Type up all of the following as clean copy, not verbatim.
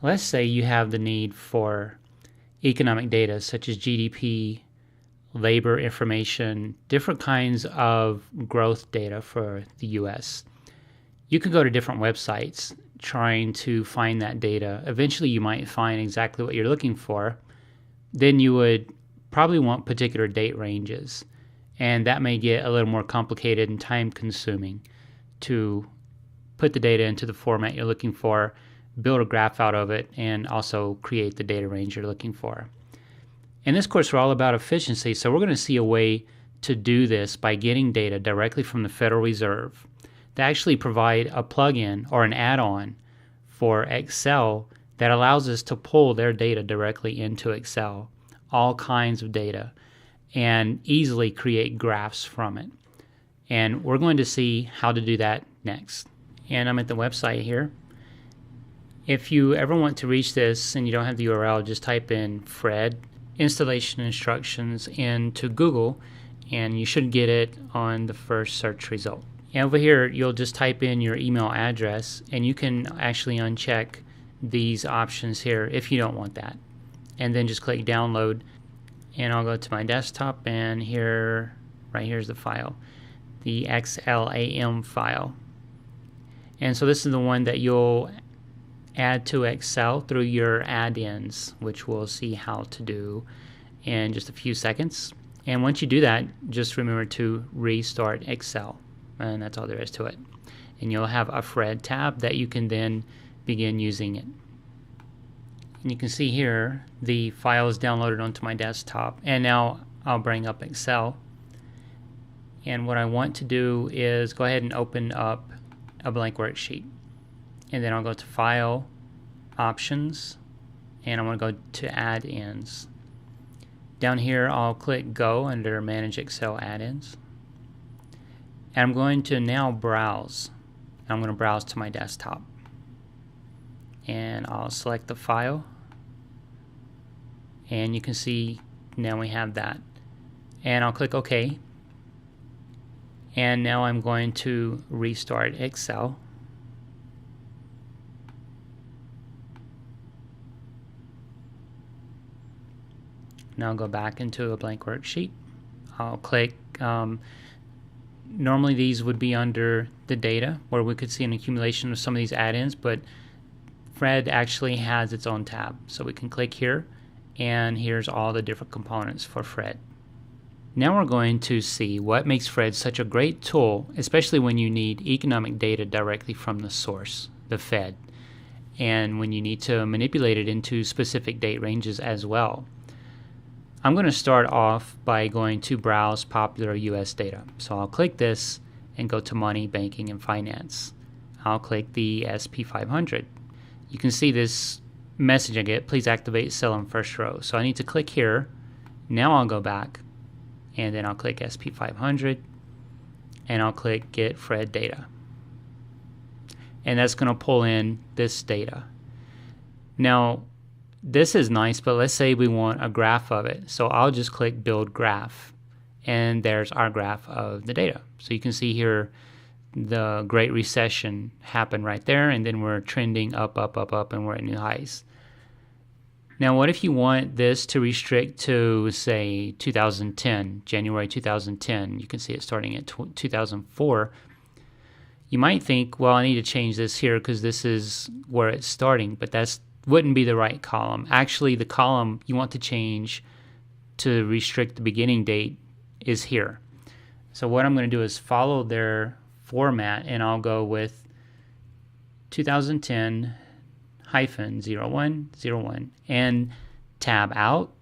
Let's say you have the need for economic data such as GDP, labor information, different kinds of growth data for the US. You could go to different websites trying to find that data. Eventually, you might find exactly what you're looking for. Then you would probably want particular date ranges, and that may get a little more complicated and time consuming to put the data into the format you're looking for, build a graph out of it, and also create the data range you're looking for. In this course, we're all about efficiency, so we're going to see a way to do this by getting data directly from the Federal Reserve. They actually provide a plugin or an add-on for Excel that allows us to pull their data directly into Excel, all kinds of data, and easily create graphs from it. And we're going to see how to do that next. And I'm at the website here. If you ever want to reach this and you don't have the URL, just type in Fred installation instructions into Google, and you should get it on the first search result. And over here, you'll just type in your email address, and you can actually uncheck these options here if you don't want that. And then just click download, and I'll go to my desktop, and here, right here's the file, the XLAM file. And so this is the one that you'll add to Excel through your add-ins, which we'll see how to do in just a few seconds. And once you do that, just remember to restart Excel, and that's all there is to it. And you'll have a Fred tab that you can then begin using it. And you can see here the file is downloaded onto my desktop, and now I'll bring up Excel. And what I want to do is go ahead and open up a blank worksheet. And then I'll go to File, Options, and I'm going to go to Add-ins. Down here, I'll click Go under Manage Excel Add-ins. And I'm going to now browse. I'm going to browse to my desktop. And I'll select the file. And you can see now we have that. And I'll click OK. And now I'm going to restart Excel. Now I'll go back into a blank worksheet. I'll click, normally these would be under the data where we could see an accumulation of some of these add-ins, but Fred actually has its own tab. So we can click here, and here's all the different components for Fred. Now we're going to see what makes Fred such a great tool, especially when you need economic data directly from the source, the Fed, and when you need to manipulate it into specific date ranges as well. I'm going to start off by going to Browse Popular US Data. So I'll click this and go to Money, Banking, and Finance. I'll click the SP500. You can see this message I get, please activate cell in first row. So I need to click here. Now I'll go back, and then I'll click SP500, and I'll click Get Fred Data. And that's going to pull in this data. Now, this is nice, but let's say we want a graph of it. So I'll just click Build Graph, and there's our graph of the data. So you can see here the Great Recession happened right there, and then we're trending up, up, up, up, and we're at new highs. Now, what if you want this to restrict to, say, 2010, January 2010? You can see it starting at 2004. You might think, well, I need to change this here because this is where it's starting, but that's wouldn't be the right column. Actually, the column you want to change to restrict the beginning date is here. So what I'm going to do is follow their format, and I'll go with 2010-0101 and tab out.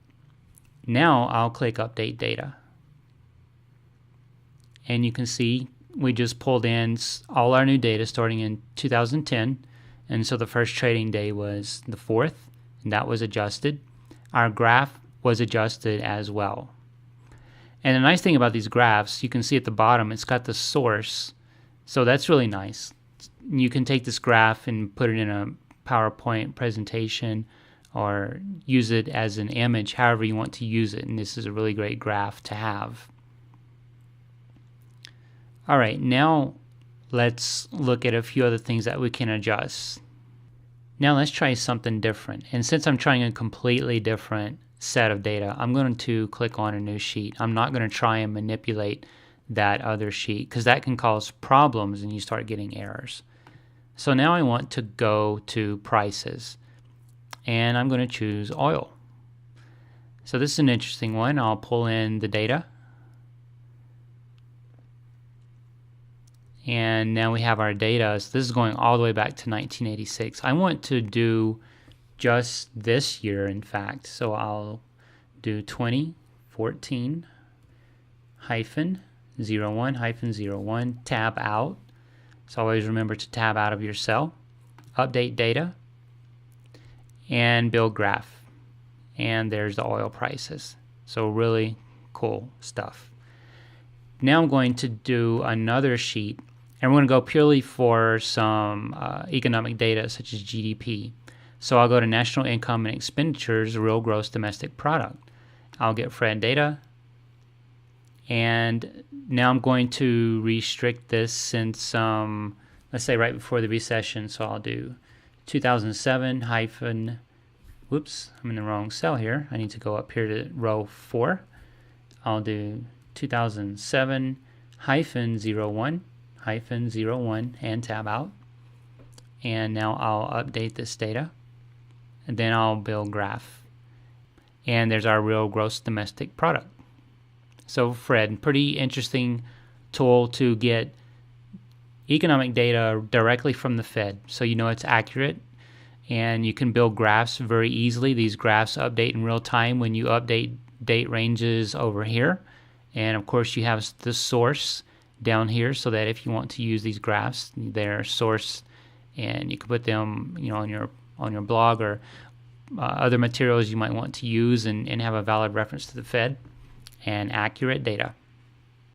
Now I'll click Update Data. And you can see we just pulled in all our new data starting in 2010. And so the first trading day was the 4th, and that was adjusted. Our graph was adjusted as well. And the nice thing about these graphs, you can see at the bottom, it's got the source. So that's really nice. You can take this graph and put it in a PowerPoint presentation or use it as an image, however you want to use it. And this is a really great graph to have. All right, now let's look at a few other things that we can adjust. Now let's try something different. And since I'm trying a completely different set of data, I'm going to click on a new sheet. I'm not going to try and manipulate that other sheet because that can cause problems and you start getting errors. So now I want to go to prices and I'm going to choose oil. So this is an interesting one. I'll pull in the data. And now we have our data. So this is going all the way back to 1986. I want to do just this year, in fact. So I'll do 2014 hyphen 01 hyphen 01, tab out. So always remember to tab out of your cell, update data, and build graph. And there's the oil prices. So really cool stuff. Now I'm going to do another sheet, and we're going to go purely for some economic data such as GDP. So I'll go to National Income and Expenditures, Real Gross Domestic Product. I'll get Fred data, and now I'm going to restrict this since, let's say right before the recession, so I'll do 2007 hyphen, whoops, I'm in the wrong cell here. I need to go up here to row 4. I'll do 2007 hyphen 01 hyphen 01 and tab out. And now I'll update this data. And then I'll build graph. And there's our real gross domestic product. So Fred, pretty interesting tool to get economic data directly from the Fed. So you know it's accurate. And you can build graphs very easily. These graphs update in real time when you update date ranges over here. And of course you have the source down here so that if you want to use these graphs, they're sourced and you can put them, you know, on your blog or other materials you might want to use and have a valid reference to the Fed and accurate data.